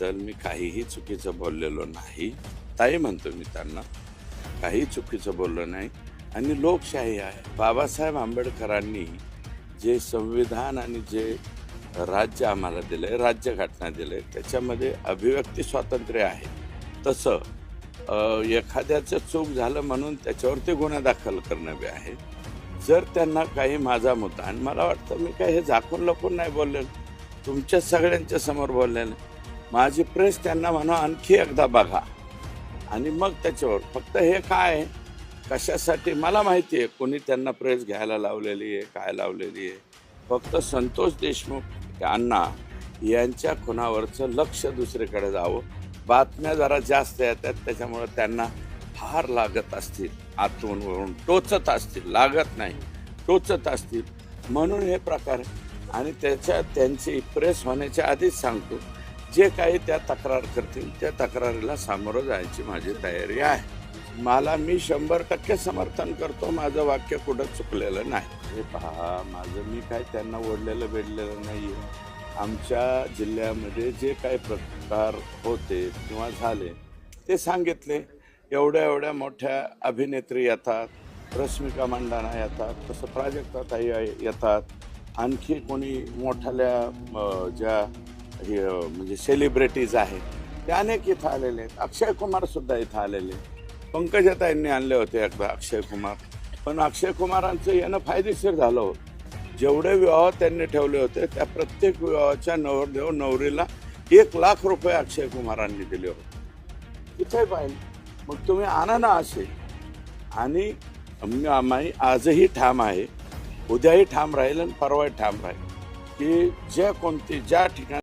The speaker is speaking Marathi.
ताईंबद्दल मी काहीही चुकीचं बोललेलो नाही. ताई म्हणतो मी त्यांना. काही चुकीचं बोललो नाही आणि लोकशाही आहे. बाबासाहेब आंबेडकरांनी जे संविधान आणि जे राज्य आम्हाला दिलंय, राज्यघटना दिलंय, त्याच्यामध्ये अभिव्यक्ती स्वातंत्र्य आहे. तसं एखाद्याचं चूक झालं म्हणून त्याच्यावरती गुन्हा दाखल करणं बी आहे. जर त्यांना काही माझा मुद्दा, आणि मला वाटतं मी काही हे झाकून लपून नाही बोललेलं, तुमच्या सगळ्यांच्या समोर बोललेलं. माझी प्रेस त्यांना म्हणा आणखी एकदा बघा आणि मग त्याच्यावर फक्त हे काय आहे, कशासाठी मला माहिती आहे, कोणी त्यांना प्रेस घ्यायला लावलेली आहे, काय लावलेली आहे. फक्त संतोष देशमुख अण्णा यांच्या खुनावरचं लक्ष दुसरीकडे जावं. बातम्या जरा जास्त येतात, त्याच्यामुळं त्यांना फार लागत असतील, आतून वरून टोचत असतील, लागत नाही टोचत असतील, म्हणून हे प्रकार. आणि त्यांची प्रेस होण्याच्या आधीच सांगतो, जे काही त्या तक्रार करतील त्या तक्रारीला सामोरं जायची माझी तयारी आहे. मी 100% समर्थन करतो. माझं वाक्य कुठं चुकलेलं नाही. हे पहा, मी काय त्यांना ओढलेलं बेडलेलं नाही आहे. आमच्या जिल्ह्यामध्ये जे काही प्रकार होते किंवा झाले ते सांगितले. एवढ्या मोठ्या अभिनेत्री येतात, रश्मिका मंदाना येतात, तसं प्राजक्ता ताई येतात, आणखी कोणी मोठ्याल्या ज्या म्हणजे सेलिब्रिटीज आहेत ते अनेक इथं आलेले आहेत. अक्षय कुमारसुद्धा इथं आलेले. पंकजाताईंनी आणले होते एकदा अक्षय कुमार, पण अक्षय कुमारांचं येणं फायदेशीर झालं होतं. जेवढे विवाह त्यांनी ठेवले होते त्या प्रत्येक विवाहाच्या नवरदेव नवरीला 1 लाख रुपये अक्षय कुमारांनी दिले होते. तिथे पाहिजे. मग तुम्ही आणा ना असे. आणि आम्ही आजही ठाम आहे, उद्याही ठाम राहील आणि परवाही ठाम राहील की ज्या ठिकाणी